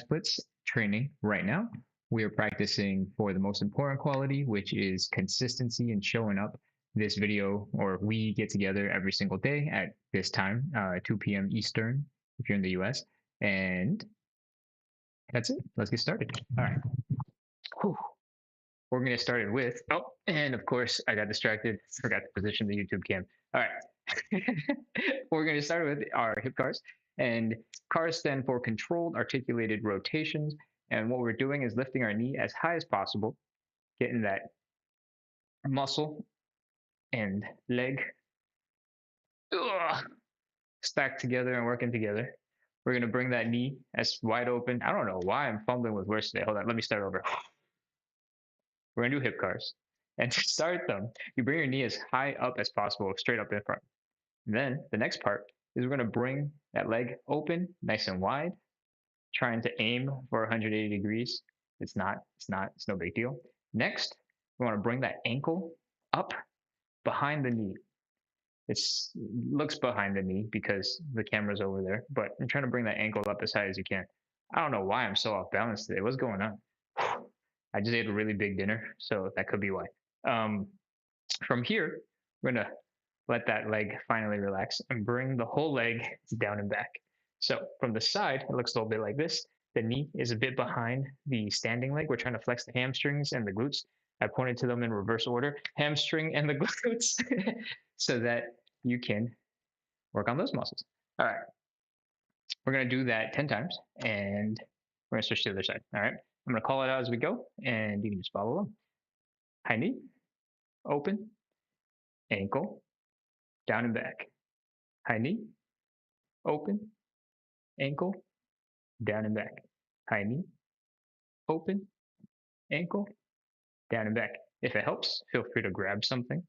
splits training right now. We are practicing for the most important quality, which is consistency and showing up. This video, or we get together every single day at this time, 2 p.m. Eastern, if you're in the US. And that's it. Let's get started. All right. Whew. We're going to get started with, and of course, I got distracted. Forgot to position the YouTube cam. All right. We're going to start with our hip cars. And cars stand for controlled articulated rotations. And what we're doing is lifting our knee as high as possible, getting that muscle and leg stacked together and working together. We're going to bring that knee as wide open. I don't know why I'm fumbling with words today. Hold on, let me start over. We're going to do hip cars. And to start them, you bring your knee as high up as possible, straight up in front. Then the next part is we're going to bring that leg open, nice and wide, trying to aim for 180 degrees. It's no big deal. Next, we want to bring that ankle up behind the knee. It looks behind the knee because the camera's over there, but I'm trying to bring that ankle up as high as you can. I don't know why I'm so off balance today. What's going on? I just ate a really big dinner, so that could be why. From here, we're going to let that leg finally relax and bring the whole leg down and back. So from the side, it looks a little bit like this. The knee is a bit behind the standing leg. We're trying to flex the hamstrings and the glutes. I pointed to them in reverse order, hamstring and the glutes, so that you can work on those muscles. All right. We're going to do that 10 times, and we're going to switch to the other side. All right. I'm going to call it out as we go, and you can just follow along. High knee, open, ankle, down and back. High knee, open, ankle, down and back. High knee, open, ankle, down and back. If it helps, feel free to grab something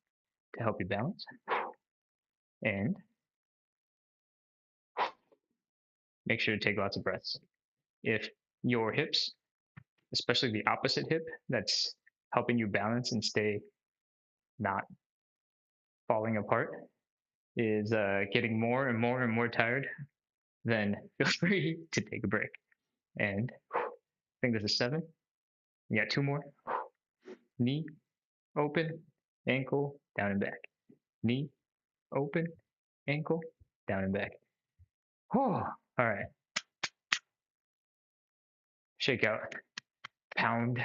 to help you balance. And make sure to take lots of breaths. If your hips, especially the opposite hip that's helping you balance and stay not falling apart, is getting more and more and more tired, then feel free to take a break. And I think this is 7. You got 2 more. Knee, open, ankle, down and back. Knee, open, ankle, down and back. Oh, all right. Shake out, pound,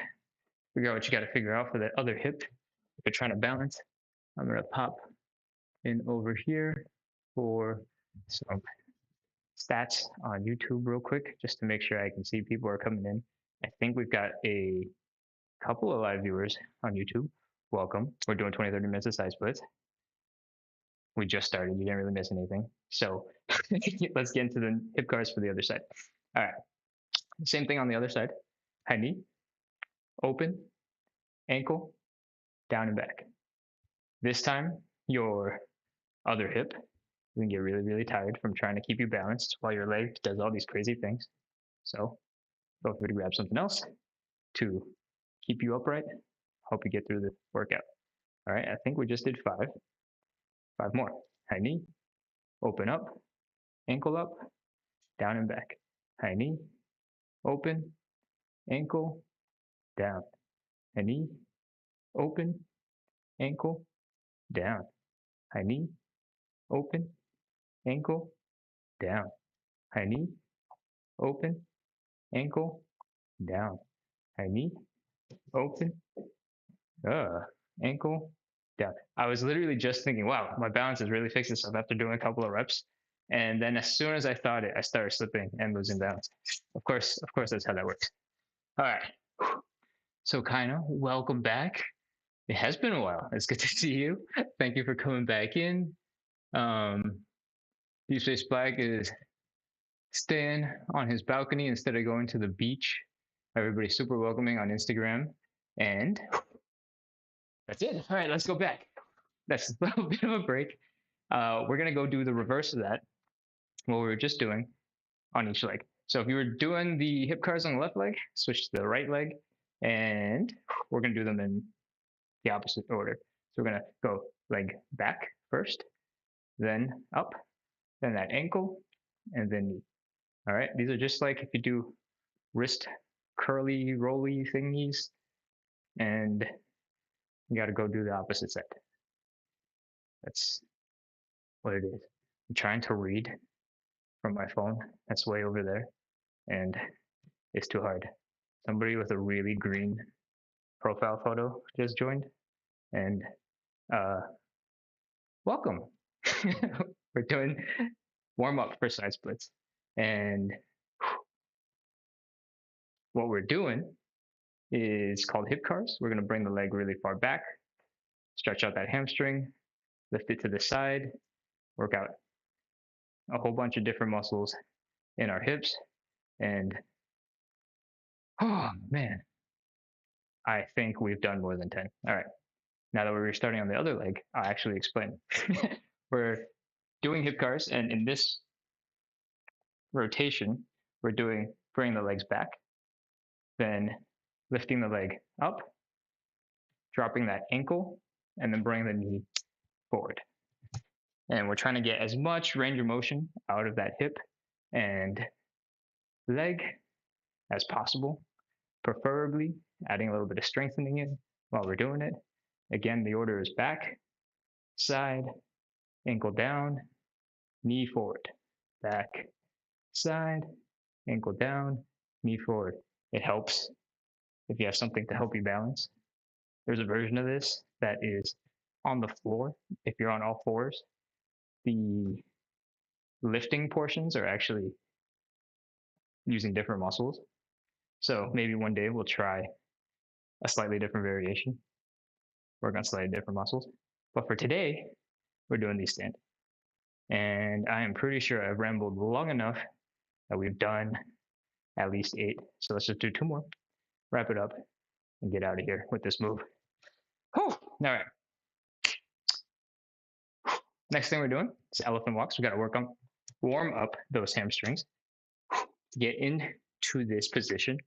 figure out what you got to figure out for that other hip. If you're trying to balance, I'm going to pop in over here for some stats on YouTube real quick, just to make sure I can see people are coming in. I think we've got a couple of live viewers on YouTube. Welcome. We're doing 20-30 minutes of side splits. We just started. You didn't really miss anything. So let's get into the hip cars for the other side. All right. Same thing on the other side. High knee, open, ankle, down and back. This time, your other hip is going to get really, really tired from trying to keep you balanced while your leg does all these crazy things. So feel free to grab something else to keep you upright, help you get through the workout. All right, I think we just did 5. 5 more. High knee, open up, ankle up, down and back. High knee, open, ankle, down. High knee, open, ankle, down. High knee, open, ankle, down. High knee, open, ankle, down. High knee, open, ankle, down. I was literally just thinking, wow, my balance is really fixed itself after doing a couple of reps. And then as soon as I thought it, I started slipping and losing balance. Of course, that's how that works. All right. So Kaino, welcome back. It has been a while. It's good to see you. Thank you for coming back in. Deep Space Black is staying on his balcony instead of going to the beach. Everybody's super welcoming on Instagram. And that's it. All right, let's go back. That's a little bit of a break. We're going to go do the reverse of that, what we were just doing on each leg. So if you were doing the hip cars on the left leg, switch to the right leg, and we're going to do them in the opposite order. So we're going to go leg back first, then up, then that ankle, and then knee. All right, these are just like if you do wrist curly rolly thingies, and you got to go do the opposite side. That's what it is. I'm trying to read from my phone. That's way over there, and it's too hard. Somebody with a really green profile photo just joined, and welcome. We're doing warm up for side splits, and what we're doing is called hip cars. We're going to bring the leg really far back, stretch out that hamstring, lift it to the side, work out a whole bunch of different muscles in our hips. And oh man, I think we've done more than 10. All right. Now that we're starting on the other leg, I'll actually explain. We're doing hip cars, and in this rotation, we're bringing the legs back, then lifting the leg up, dropping that ankle, and then bringing the knee forward. And we're trying to get as much range of motion out of that hip and leg as possible, preferably adding a little bit of strengthening in while we're doing it. Again, the order is back, side, ankle down, knee forward, back, side, ankle down, knee forward. It helps if you have something to help you balance. There's a version of this that is on the floor. If you're on all fours, the lifting portions are actually using different muscles. So maybe one day we'll try a slightly different variation, work on slightly different muscles. But for today, we're doing these stand. And I am pretty sure I've rambled long enough that we've done at least 8. So let's just do 2 more, wrap it up, and get out of here with this move. Whew. All right. Next thing we're doing is elephant walks. We got to warm up those hamstrings to get into this position.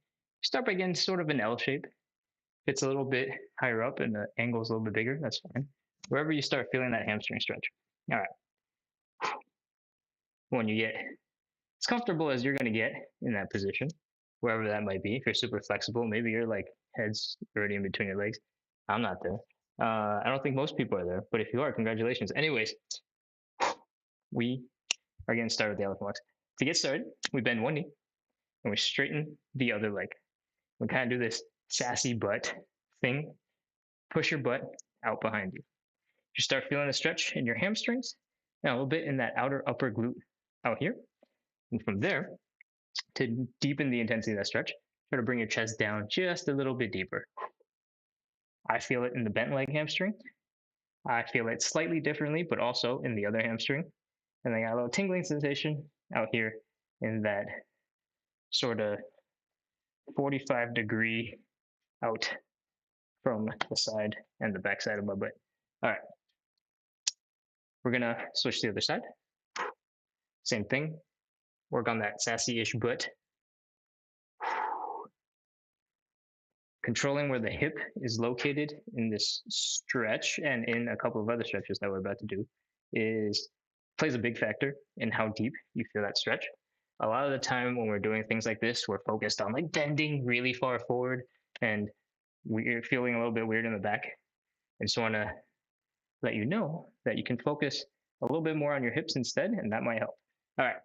Start by getting sort of an L shape. If it's a little bit higher up and the angle is a little bit bigger, that's fine. Wherever you start feeling that hamstring stretch. All right. When you get as comfortable as you're going to get in that position, wherever that might be, if you're super flexible, maybe your like head's already in between your legs. I'm not there. I don't think most people are there, but if you are, congratulations. Anyways, we are getting started with the elephant walks. To get started, we bend one knee and we straighten the other leg. We kind of do this sassy butt thing. Push your butt out behind you. You start feeling a stretch in your hamstrings and a little bit in that outer upper glute out here. And from there, to deepen the intensity of that stretch, try to bring your chest down just a little bit deeper. I feel it in the bent leg hamstring. I feel it slightly differently, but also in the other hamstring. And I got a little tingling sensation out here in that sort of 45-degree out from the side and the back side of my butt. All right. We're going to switch to the other side. Same thing. Work on that sassy-ish butt. Controlling where the hip is located in this stretch and in a couple of other stretches that we're about to do plays a big factor in how deep you feel that stretch. A lot of the time when we're doing things like this, we're focused on like bending really far forward and we're feeling a little bit weird in the back. I just want to let you know that you can focus a little bit more on your hips instead, and that might help. All right.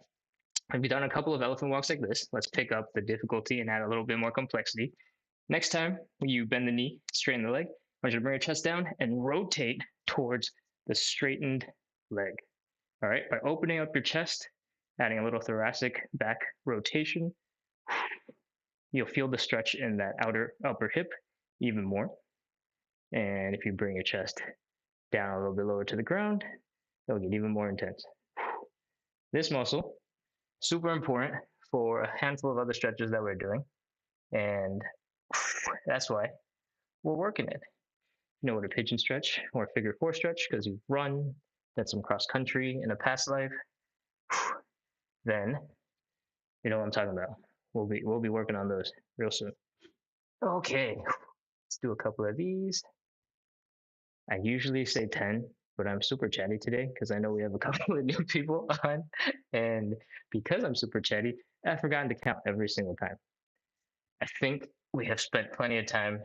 We've done a couple of elephant walks like this. Let's pick up the difficulty and add a little bit more complexity. Next time you bend the knee, straighten the leg, I want you to bring your chest down and rotate towards the straightened leg. All right, by opening up your chest, adding a little thoracic back rotation, you'll feel the stretch in that outer upper hip even more. And if you bring your chest down a little bit lower to the ground, it'll get even more intense. This muscle, super important for a handful of other stretches that we're doing. And that's why we're working it. You know what a pigeon stretch or a figure 4 stretch, because you've run, done some cross country in a past life, then you know what I'm talking about. We'll be working on those real soon. Okay, let's do a couple of these. I usually say 10, but I'm super chatty today because I know we have a couple of new people on, and because I'm super chatty, I've forgotten to count every single time. I think we have spent plenty of time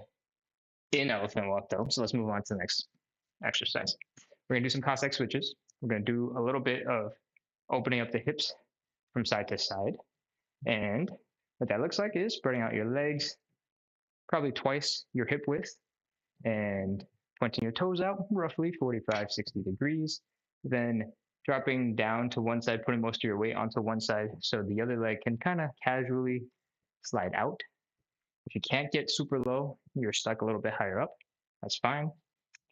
in elephant walk though, so let's move on to the next exercise. We're gonna do some Cossack switches. We're gonna do a little bit of opening up the hips from side to side. And what that looks like is spreading out your legs probably twice your hip width and pointing your toes out roughly 45, 60 degrees. Then dropping down to one side, putting most of your weight onto one side so the other leg can kind of casually slide out. If you can't get super low, you're stuck a little bit higher up, that's fine.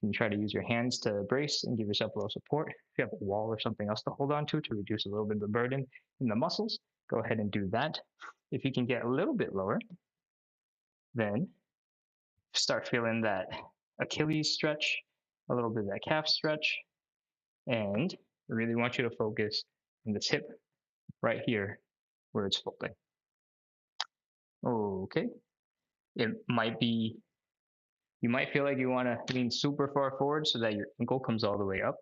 You can try to use your hands to brace and give yourself a little support. If you have a wall or something else to hold on to reduce a little bit of the burden in the muscles, go ahead and do that. If you can get a little bit lower, then start feeling that Achilles stretch, a little bit of that calf stretch, and I really want you to focus on this hip right here where it's folding. Okay. It might be, you might feel like you want to lean super far forward so that your ankle comes all the way up.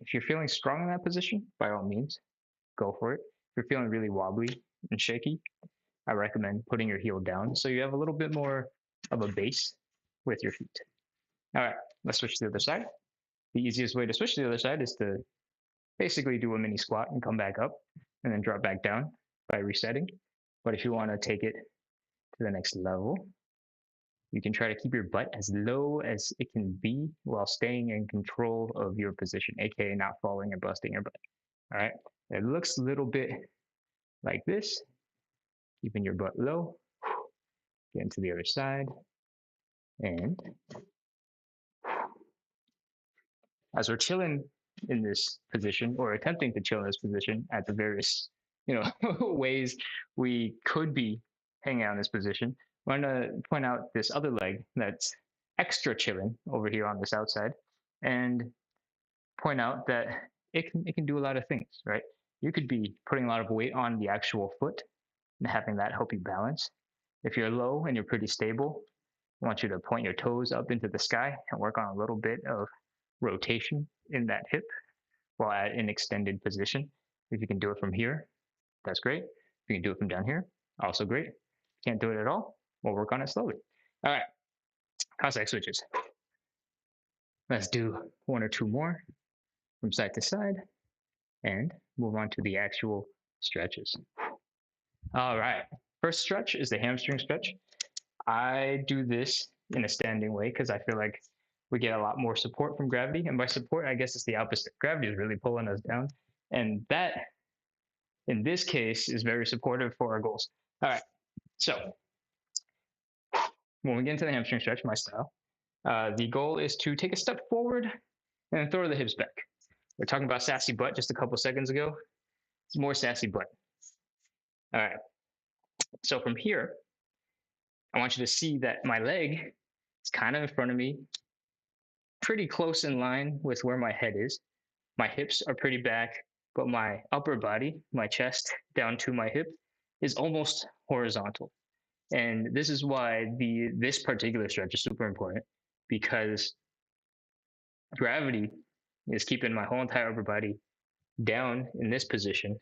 If you're feeling strong in that position, by all means, go for it. If you're feeling really wobbly and shaky, I recommend putting your heel down so you have a little bit more of a base with your feet. All right, let's switch to the other side. The easiest way to switch to the other side is to basically do a mini squat and come back up and then drop back down by resetting. But if you want to take it to the next level, you can try to keep your butt as low as it can be while staying in control of your position, aka not falling or busting your butt. All right, it looks a little bit like this, keeping your butt low. Get into the other side, and as we're chilling in this position or attempting to chill in this position at the various ways we could be hanging out in this position, I'm going to point out this other leg that's extra chilling over here on this outside and point out that it can do a lot of things, right? You could be putting a lot of weight on the actual foot and having that help you balance. If you're low and you're pretty stable, I want you to point your toes up into the sky and work on a little bit of rotation in that hip while at an extended position. If you can do it from here, that's great. If you can do it from down here, also great. If you can't do it at all, we'll work on it slowly. All right, Cossack switches. Let's do one or two more from side to side and move on to the actual stretches. All right, first stretch is the hamstring stretch. I do this in a standing way because I feel like we get a lot more support from gravity. And by support, I guess it's the opposite. Gravity is really pulling us down. And that, in this case, is very supportive for our goals. All right, so when we get into the hamstring stretch, my style, the goal is to take a step forward and then throw the hips back. We're talking about sassy butt just a couple seconds ago. It's more sassy butt. All right, so from here, I want you to see that my leg is kind of in front of me, pretty close in line with where my head is. My hips are pretty back, but my upper body, my chest down to my hip, is almost horizontal. And this is why this particular stretch is super important, because gravity is keeping my whole entire upper body down in this position.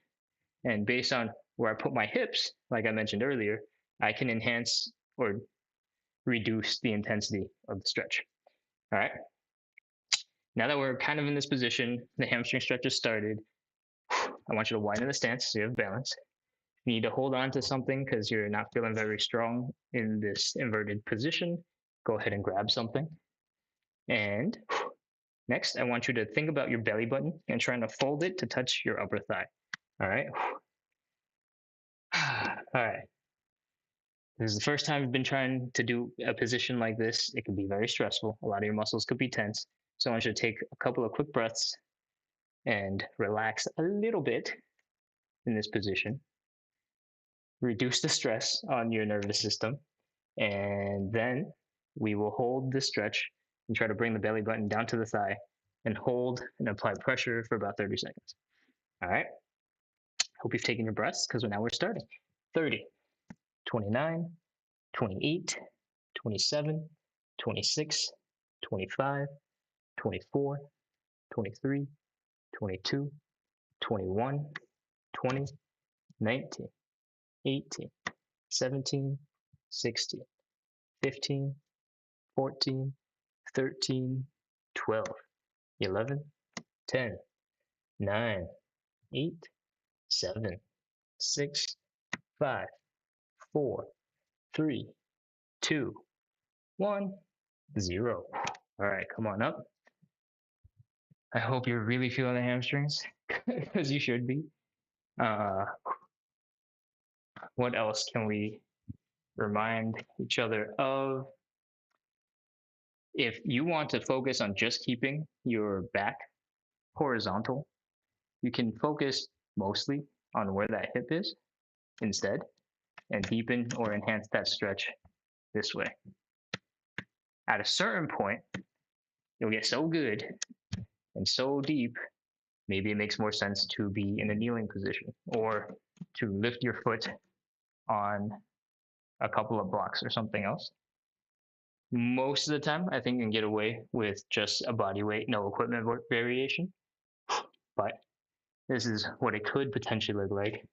And based on where I put my hips, like I mentioned earlier, I can enhance or reduce the intensity of the stretch. All right. Now that we're kind of in this position, the hamstring stretch has started. I want you to widen the stance so you have balance. You need to hold on to something because you're not feeling very strong in this inverted position. Go ahead and grab something. And next, I want you to think about your belly button and trying to fold it to touch your upper thigh. All right. All right. This is the first time you've been trying to do a position like this. It can be very stressful. A lot of your muscles could be tense. So I want you to take a couple of quick breaths and relax a little bit in this position. Reduce the stress on your nervous system. And then we will hold this stretch and try to bring the belly button down to the thigh and hold and apply pressure for about 30 seconds. All right. Hope you've taken your breaths because now we're starting. 30, 29, 28, 27, 26, 25, 24, 23, 22, 21, 20, 19, 18, 17, 16, 15, 14, 13, 12, 11, 10, 9, 8, 7, 6, 5, 4, 3, 2, 1, 0. All right, come on up. I hope you're really feeling the hamstrings, because you should be. What else can we remind each other of? If you want to focus on just keeping your back horizontal, you can focus mostly on where that hip is instead and deepen or enhance that stretch this way. At a certain point, you'll get so good and so deep, maybe it makes more sense to be in a kneeling position or to lift your foot on a couple of blocks or something else. Most of the time, I think you can get away with just a body weight, no equipment variation. But this is what it could potentially look like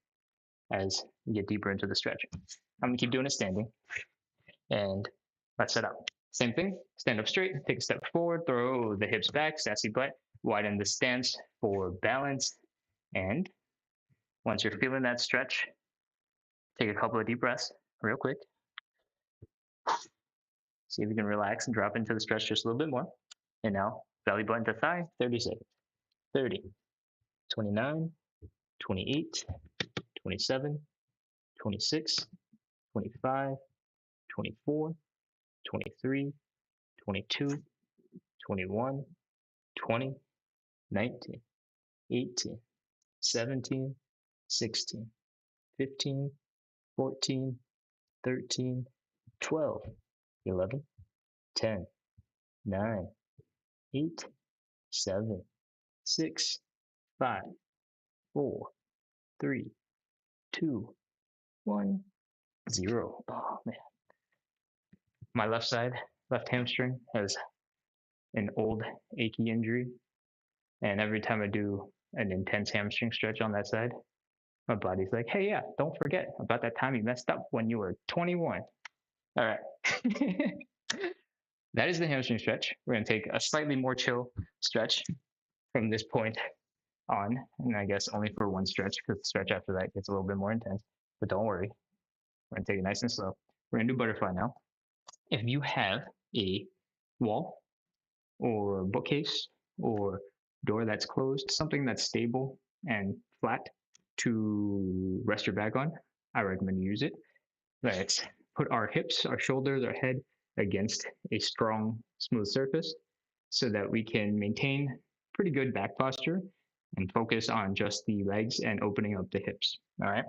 as you get deeper into the stretch. I'm gonna keep doing it standing, and let's set up. Same thing, stand up straight, take a step forward, throw the hips back, sassy butt, widen the stance for balance, and once you're feeling that stretch, take a couple of deep breaths real quick. See if you can relax and drop into the stretch just a little bit more. And now, belly button to thigh, 30 seconds. 30, 29, 28, 27, 26, 25, 24, 23, 22, 21, 20, 19, 18, 17, 16, 15, 14, 13, 12, 11, 10, 9, 8, 7, 6, 5, 4, 3, 2, 1, 0. Oh man. My left hamstring has an old achy injury. And every time I do an intense hamstring stretch on that side, my body's like, hey, yeah, don't forget about that time you messed up when you were 21. All right. That is the hamstring stretch. We're going to take a slightly more chill stretch from this point on. And I guess only for one stretch, because the stretch after that gets a little bit more intense. But don't worry. We're going to take it nice and slow. We're going to do butterfly now. If you have a wall or bookcase or door that's closed, something that's stable and flat to rest your back on, I recommend you use it. Let's put our hips, our shoulders, our head against a strong, smooth surface so that we can maintain pretty good back posture and focus on just the legs and opening up the hips. All right.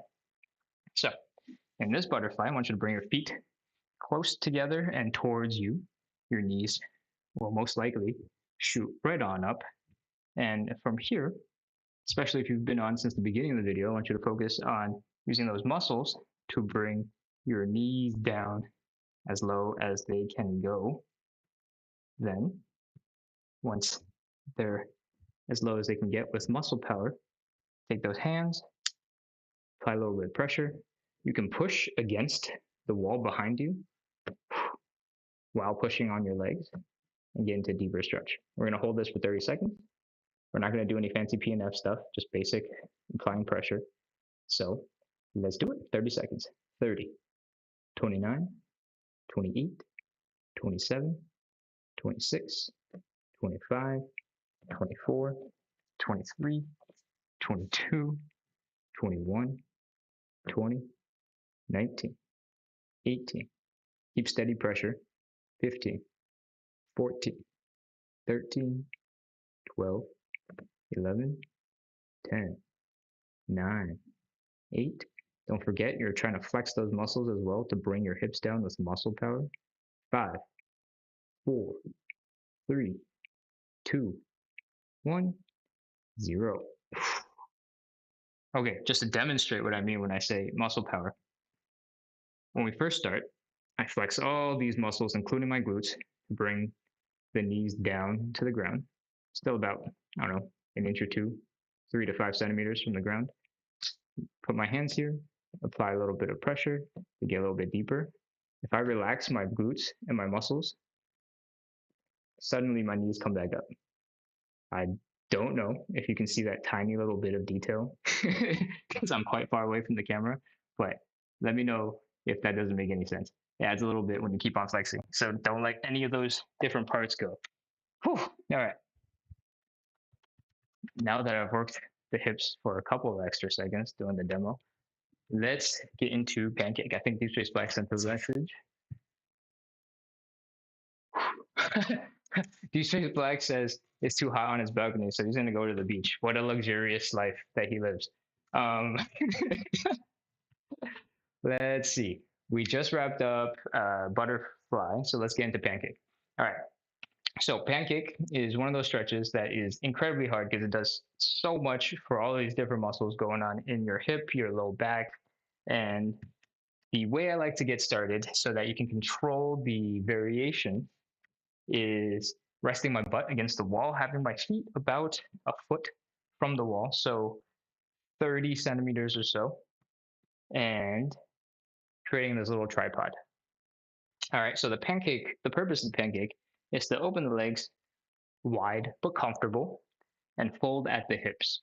So in this butterfly, I want you to bring your feet close together and towards you. Your knees will most likely shoot right on up. And from here, especially if you've been on since the beginning of the video, I want you to focus on using those muscles to bring your knees down as low as they can go. Then, once they're as low as they can get with muscle power, take those hands, apply a little bit of pressure. You can push against the wall behind you while pushing on your legs and get into deeper stretch. We're going to hold this for 30 seconds. We're not going to do any fancy P&F stuff, just basic applying pressure. So let's do it. 30 seconds. 30, 29, 28, 27, 26, 25, 24, 23, 22, 21, 20, 19, 18. Keep steady pressure. 15, 14, 13, 12, 11, 10, 9, 8. Don't forget you're trying to flex those muscles as well to bring your hips down with muscle power. 5, 4, 3, 2, 1, 0. Okay, just to demonstrate what I mean when I say muscle power. When we first start, I flex all these muscles, including my glutes, to bring the knees down to the ground. Still about, I don't know, an inch or two, 3 to 5 centimeters from the ground. Put my hands here, apply a little bit of pressure to get a little bit deeper. If I relax my glutes and my muscles, suddenly my knees come back up. I don't know if you can see that tiny little bit of detail because I'm quite far away from the camera, but let me know if that doesn't make any sense. It adds a little bit when you keep on flexing. So don't let any of those different parts go. Whew. All right. Now that I've worked the hips for a couple of extra seconds doing the demo, let's get into Pancake. I think Deep Space Black sent the message. Deep Space Black says it's too hot on his balcony, so he's going to go to the beach. What a luxurious life that he lives. Let's see. We just wrapped up Butterfly, so let's get into Pancake. All right. So Pancake is one of those stretches that is incredibly hard because it does so much for all of these different muscles going on in your hip, your low back. And the way I like to get started so that you can control the variation is resting my butt against the wall, having my feet about a foot from the wall, so 30 centimeters or so, and creating this little tripod. All right, so the purpose of the Pancake is to open the legs wide but comfortable and fold at the hips.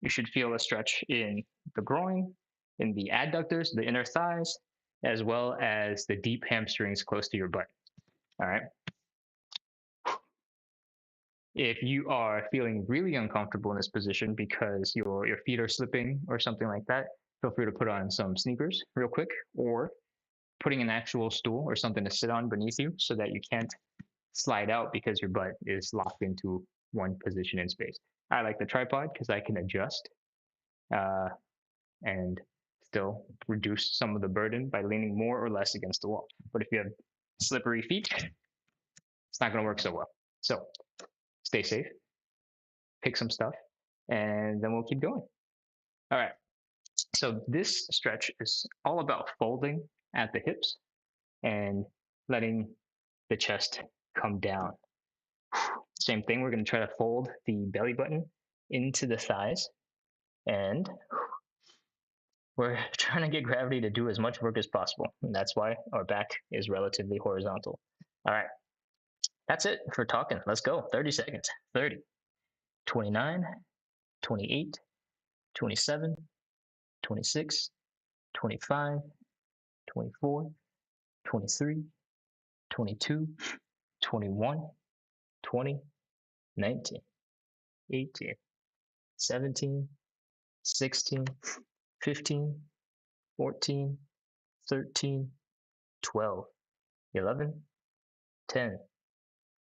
You should feel a stretch in the groin, in the adductors, the inner thighs, as well as the deep hamstrings close to your butt. All right. If you are feeling really uncomfortable in this position because your feet are slipping or something like that, feel free to put on some sneakers real quick, or putting an actual stool or something to sit on beneath you so that you can't slide out because your butt is locked into one position in space. I like the tripod because I can adjust and still reduce some of the burden by leaning more or less against the wall. But if you have slippery feet, it's not going to work so well. So stay safe, pick some stuff, and then we'll keep going. All right. So this stretch is all about folding at the hips and letting the chest come down. Same thing, we're going to try to fold the belly button into the thighs, and we're trying to get gravity to do as much work as possible. And that's why our back is relatively horizontal. All right, that's it for talking. Let's go. 30 seconds. 30, 29, 28, 27, 26, 25, 24, 23, 22, 21, 20, 19, 18, 17, 16, 15, 14, 13, 12, 11, 10,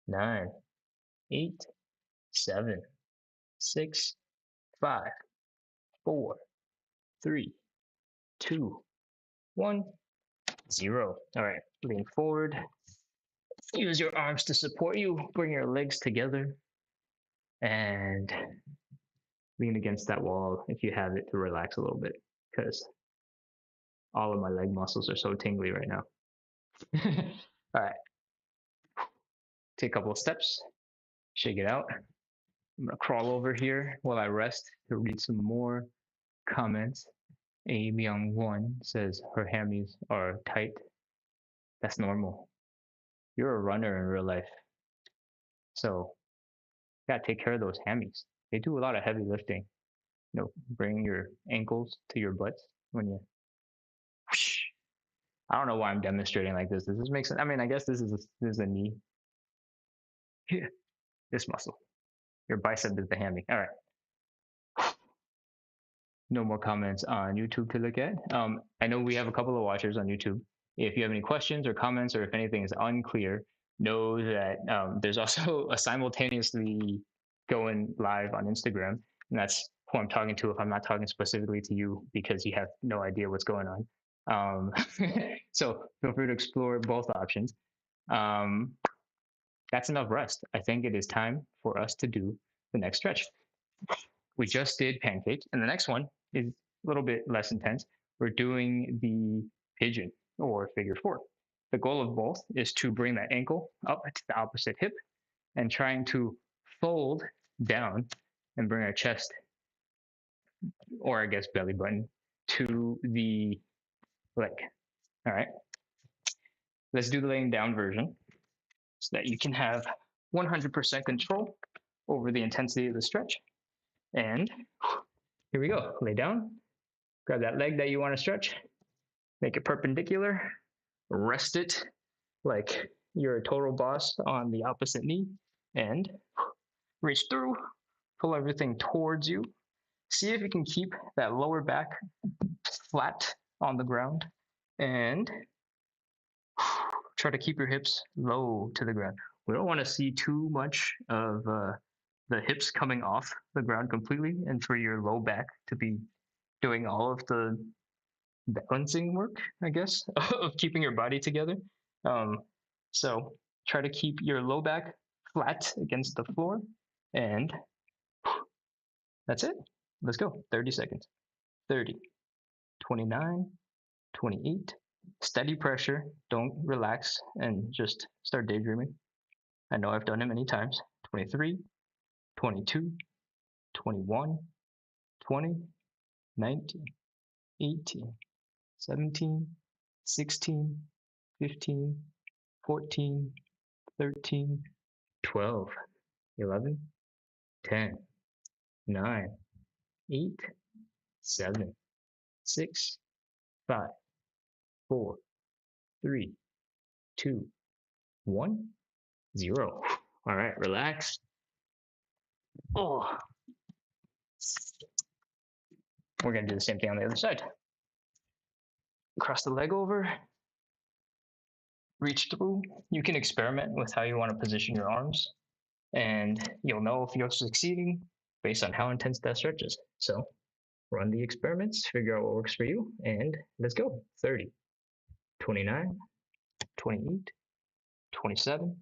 9, 8, 7, 6, 5, 4, 3, 2, 1, 0. All right, lean forward. Use your arms to support you. Bring your legs together and lean against that wall if you have it to relax a little bit, because all of my leg muscles are so tingly right now. All right. Take a couple of steps, shake it out. I'm gonna crawl over here while I rest to read some more comments. A Myung Won says her hammies are tight. That's normal. You're a runner in real life, so you gotta take care of those hammies. They do a lot of heavy lifting. You know, bring your ankles to your butts when you. Whoosh. I don't know why I'm demonstrating like this. Does this make sense? I mean, I guess this is a knee. This muscle. Your bicep is the hammy. All right. No more comments on YouTube to look at. I know we have a couple of watchers on YouTube. If you have any questions or comments, or if anything is unclear, know that there's also a simultaneously going live on Instagram, and that's who I'm talking to if I'm not talking specifically to you because you have no idea what's going on. So feel free to explore both options. That's enough rest. I think it is time for us to do the next stretch. We just did Pancake, and the next one is a little bit less intense. We're doing the Pigeon or figure four. The goal of both is to bring that ankle up to the opposite hip and trying to fold down and bring our chest, or I guess belly button, to the leg. All right. Let's do the laying down version so that you can have 100% control over the intensity of the stretch. And here we go. Lay down, grab that leg that you want to stretch, make it perpendicular, rest it like you're a total boss on the opposite knee, and reach through, pull everything towards you. See if you can keep that lower back flat on the ground, and try to keep your hips low to the ground. We don't want to see too much of the hips coming off the ground completely, and for your low back to be doing all of the balancing work, I guess, of keeping your body together. So try to keep your low back flat against the floor, and that's it. Let's go. 30 seconds. 30, 29, 28. Steady pressure. Don't relax and just start daydreaming. I know I've done it many times. 23, 22, 21, 20, 19, 18, 17, 16, 15, 14, 13, 12, 11, 10, 9, 8, 7, 6, 5, 4, 3, 2, 1, 0. All right, relax. Oh, we're going to do the same thing on the other side. Cross the leg over, reach through. You can experiment with how you want to position your arms, and you'll know if you're succeeding based on how intense that stretch is. So run the experiments, figure out what works for you, and let's go. 30, 29, 28, 27,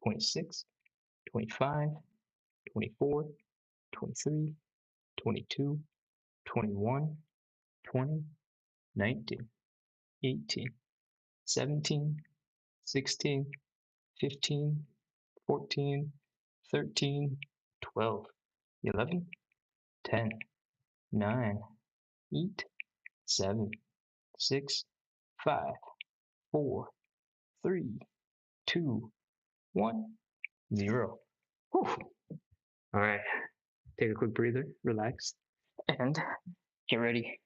26, 25, 24, 23, 22, 21, 20, 19, 18, 17, 16, 15, 14, 13, 12, 11, 10, 9, 8, 7, 6, 5, 4, 3, 2, 1, 0. Whew. All right, take a quick breather, relax, and get ready.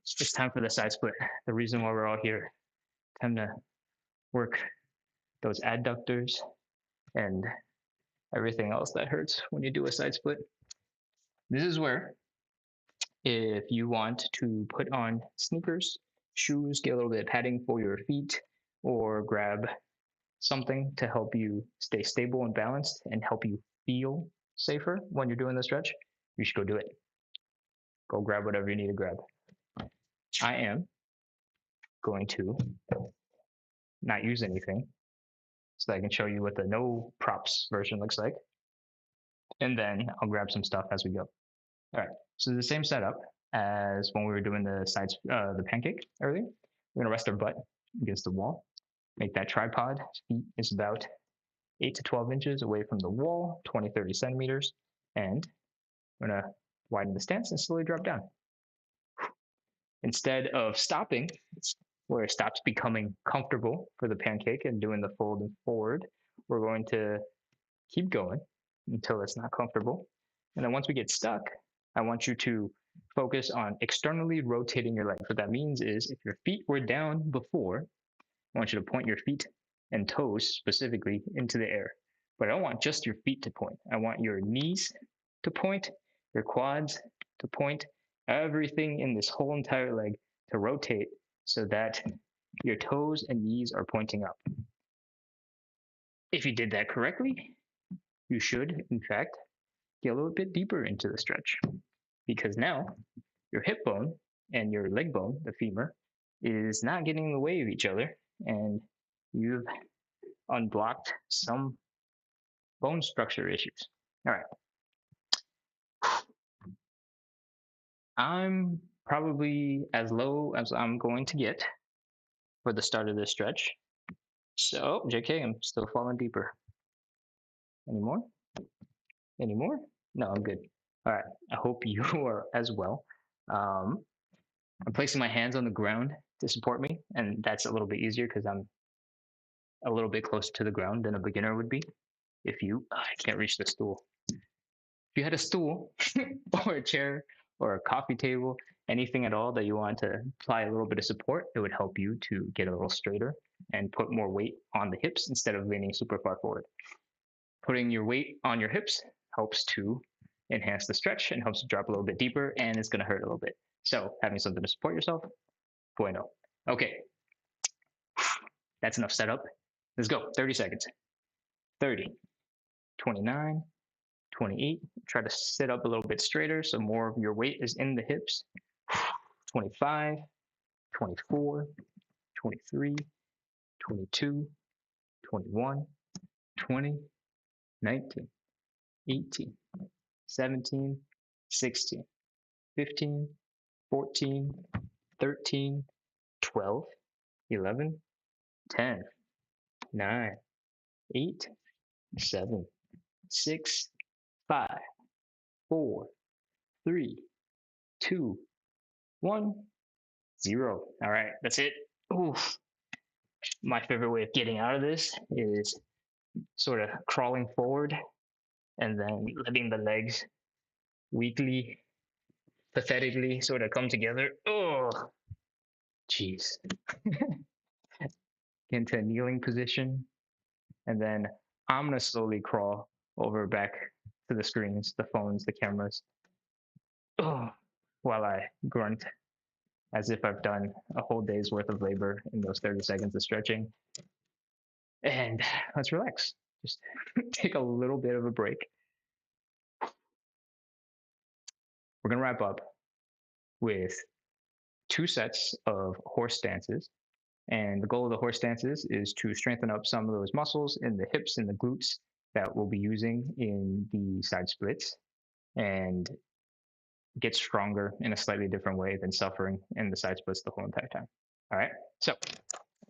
It's time for the side split. The reason why we're all here. Time to work those adductors and everything else that hurts when you do a side split. This is where, if you want to put on sneakers, shoes, get a little bit of padding for your feet, or grab something to help you stay stable and balanced and help you feel safer when you're doing the stretch, you should go do it. Go grab whatever you need to grab. I am going to not use anything so that I can show you what the no props version looks like. And then I'll grab some stuff as we go. All right, so the same setup as when we were doing the sides, the pancake earlier. We're gonna rest our butt against the wall. Make that tripod feet is about 8 to 12 inches away from the wall, 20, 30 centimeters. And I'm gonna widen the stance and slowly drop down. Instead of stopping, where it stops becoming comfortable for the pancake and doing the fold and forward, we're going to keep going until it's not comfortable. And then once we get stuck, I want you to focus on externally rotating your legs. What that means is if your feet were down before, I want you to point your feet and toes specifically into the air. But I don't want just your feet to point. I want your knees to point, your quads to point, everything in this whole entire leg to rotate so that your toes and knees are pointing up. If you did that correctly, you should, in fact, get a little bit deeper into the stretch, because now your hip bone and your leg bone, the femur, is not getting in the way of each other, and you've unblocked some bone structure issues. All right. I'm probably as low as I'm going to get for the start of this stretch. So, JK, I'm still falling deeper. Any more? Any more? No, I'm good. All right. I hope you are as well. I'm placing my hands on the ground to support me, and that's a little bit easier because I'm a little bit closer to the ground than a beginner would be. If you, I can't reach the stool. If you had a stool or a chair or a coffee table, anything at all that you want to apply a little bit of support, it would help you to get a little straighter and put more weight on the hips instead of leaning super far forward. Putting your weight on your hips helps to enhance the stretch and helps to drop a little bit deeper, and it's going to hurt a little bit. So having something to support yourself, bueno. Okay, that's enough setup. Let's go. 30 seconds. 30, 29, 28. Try to sit up a little bit straighter so more of your weight is in the hips. 25, 24, 23, 22, 21, 20, 19, 18, 17, 16, 15, 14, 13, 12, 11, 10, 9, 8, 7, 6, 5, 4, 3, 2, 1, 0. All right, that's it. Oof. My favorite way of getting out of this is sort of crawling forward and then letting the legs weakly, pathetically sort of come together. Oh, jeez. Get into a kneeling position. And then I'm going to slowly crawl over back to the screens, the phones, the cameras, while I grunt as if I've done a whole day's worth of labor in those 30 seconds of stretching. And let's relax. Just take a little bit of a break. We're going to wrap up with 2 sets of horse stances. And the goal of the horse stances is to strengthen up some of those muscles in the hips and the glutes that we'll be using in the side splits and get stronger in a slightly different way than suffering in the side splits the whole entire time. All right. So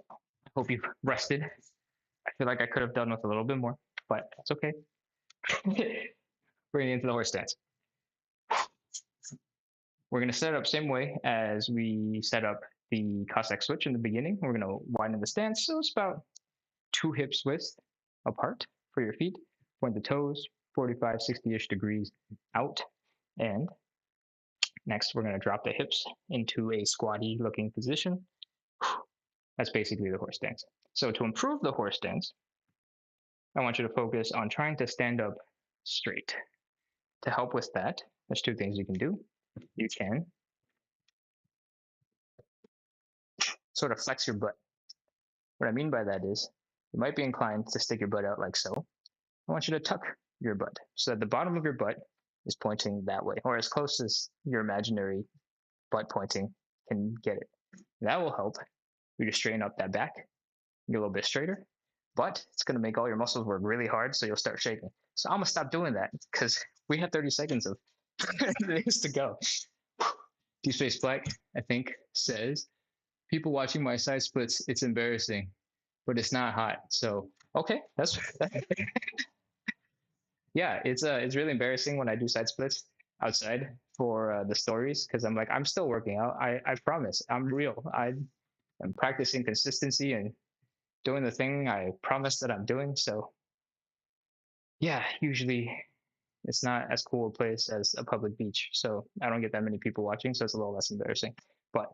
I hope you've rested. I feel like I could have done with a little bit more, but that's okay. Bringing into the horse stance. We're going to set it up same way as we set up the Cossack switch in the beginning. We're going to widen the stance, so it's about 2 hips width apart for your feet. Point the toes 45, 60-ish degrees out. And next, we're going to drop the hips into a squatty looking position. That's basically the horse stance. So to improve the horse stance, I want you to focus on trying to stand up straight. To help with that, there's 2 things you can do. You can sort of flex your butt. What I mean by that is you might be inclined to stick your butt out like so. I want you to tuck your butt so that the bottom of your butt is pointing that way, or as close as your imaginary butt pointing can get it. That will help you to straighten up that back, get a little bit straighter, but it's going to make all your muscles work really hard, so you'll start shaking. So I'm going to stop doing that because we have 30 seconds of things to go. Deep Space Black, I think, says, people watching my side splits, it's embarrassing, but it's not hot. So, okay, that's yeah, it's really embarrassing when I do side splits outside for the stories because I'm like, I'm still working out. I promise, I'm real. I'm practicing consistency and doing the thing I promised that I'm doing. So yeah, usually it's not as cool a place as a public beach. So I don't get that many people watching. So it's a little less embarrassing. But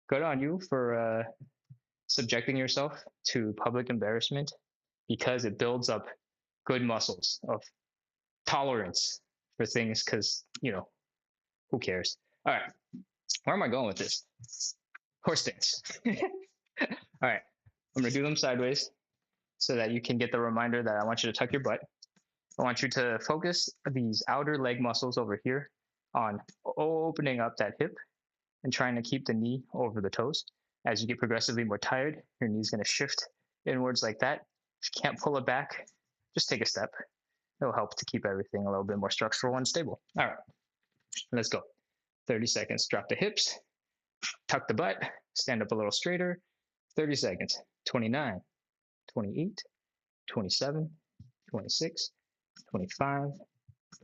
good on you for subjecting yourself to public embarrassment because it builds up good muscles of tolerance for things because, you know, who cares? All right. Where am I going with this? Horse stance. All right. I'm going to do them sideways so that you can get the reminder that I want you to tuck your butt. I want you to focus these outer leg muscles over here on opening up that hip and trying to keep the knee over the toes. As you get progressively more tired, your knee's going to shift inwards like that. If you can't pull it back, just take a step. It'll help to keep everything a little bit more structural and stable. All right, let's go. 30 seconds. Drop the hips, tuck the butt, stand up a little straighter. 30 seconds. 29, 28, 27, 26, 25,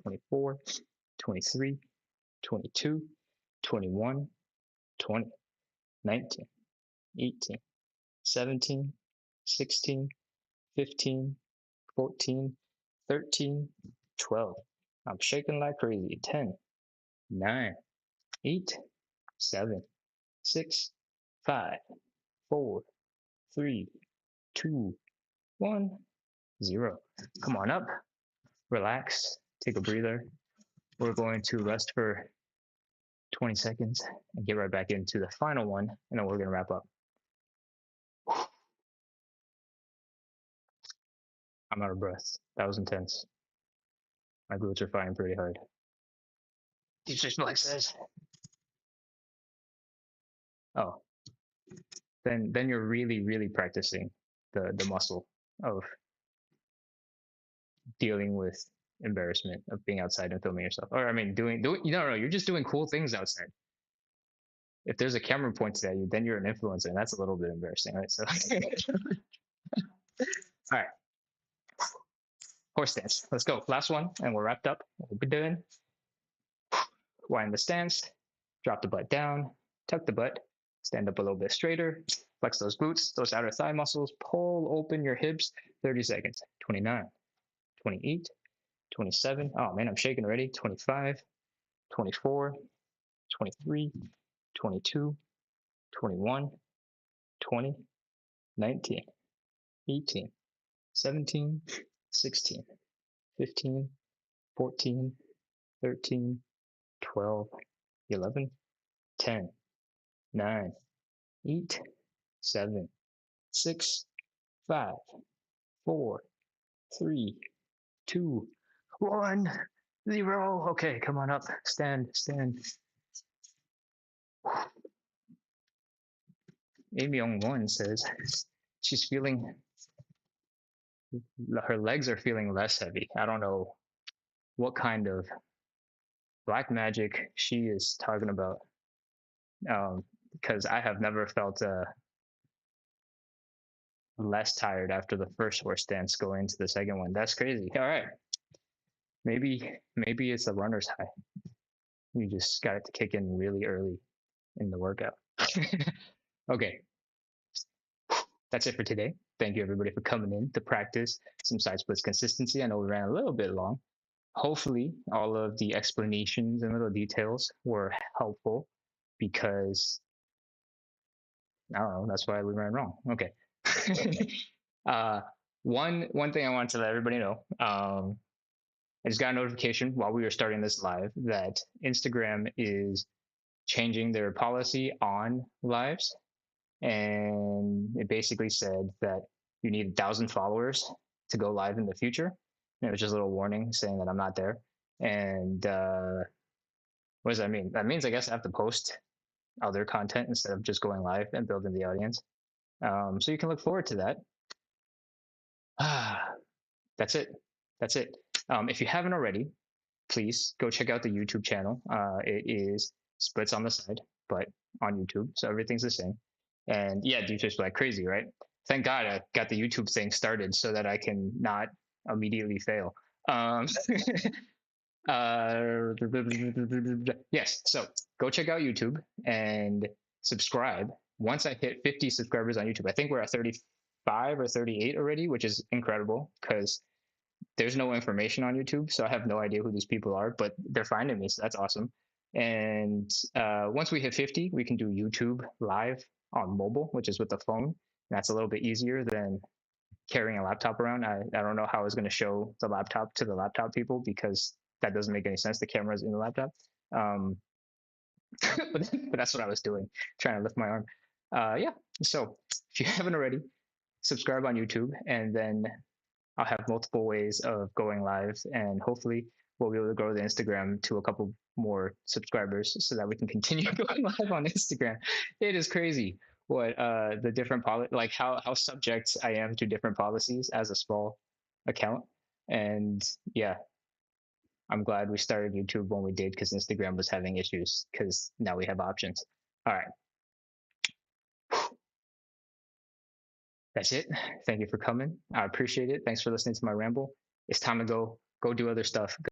24, 23, 22, 21, 20. 19, 18, 17, 16, 15, 14, 13, 12. I'm shaking like crazy. 10, 9, 8, 7, 6, 5, 4, 3, 2, 1, 0. Come on up, relax, take a breather. We're going to rest for 20 seconds and get right back into the final one, and then we're going to wrap up. I'm out of breath. That was intense. My glutes are fighting pretty hard. Teacher Black says. Oh, then you're really practicing the muscle of dealing with embarrassment of being outside and filming yourself. Or I mean, doing no, you're just doing cool things outside. If there's a camera pointed at you, then you're an influencer, and that's a little bit embarrassing, right? So, all right, horse stance. Let's go. Last one, and we're wrapped up. We'll be done. Wind the stance. Drop the butt down. Tuck the butt. Stand up a little bit straighter. Flex those glutes, those outer thigh muscles. Pull open your hips. 30 seconds. 29, 28, 27. Oh man, I'm shaking already. 25, 24, 23, 22, 21, 20, 19, 18, 17, 16, 15, 14, 13, 12, 11, 10, 9, 8, 7, 6, 5, 4, 3, 2, 1, 0. Okay, come on up. Stand. Amy Young One says she's feeling, her legs are feeling less heavy. I don't know what kind of black magic she is talking about, because I have never felt less tired after the first horse stance going into the second one. That's crazy. All right, maybe it's a runner's high. You just got it to kick in really early in the workout. Okay, that's it for today. Thank you everybody for coming in to practice some side splits consistency. I know we ran a little bit long. Hopefully all of the explanations and little details were helpful, because I don't know, that's why we ran wrong. Okay. One thing I wanted to let everybody know, I just got a notification while we were starting this live that Instagram is changing their policy on lives, and it basically said that you need 1,000 followers to go live in the future. And it was just a little warning saying that I'm not there. And what does that mean? That means I guess I have to post other content instead of just going live and building the audience. So you can look forward to that. That's it. If you haven't already, please go check out the YouTube channel. It is Splits on the Side, but on YouTube, so everything's the same. And yeah, you just like crazy, right? Thank God I got the YouTube thing started so that I can not immediately fail. Yes, so go check out YouTube and subscribe. Once I hit 50 subscribers on YouTube, I think we're at 35 or 38 already, which is incredible because there's no information on YouTube, so I have no idea who these people are, but they're finding me, so that's awesome. And once we hit 50, we can do YouTube live on mobile, which is with the phone. That's a little bit easier than carrying a laptop around. I don't know how I was going to show the laptop to the laptop people, because that doesn't make any sense. The camera's in the laptop. But that's what I was doing, trying to lift my arm. Yeah, so if you haven't already, subscribe on YouTube, and then I'll have multiple ways of going live, and hopefully we'll be able to grow the Instagram to a couple more subscribers so that we can continue going live on Instagram. It is crazy what the different like how subject I am to different policies as a small account. And yeah, I'm glad we started YouTube when we did, because Instagram was having issues, because now we have options. All right. That's it. Thank you for coming. I appreciate it. Thanks for listening to my ramble. It's time to go do other stuff.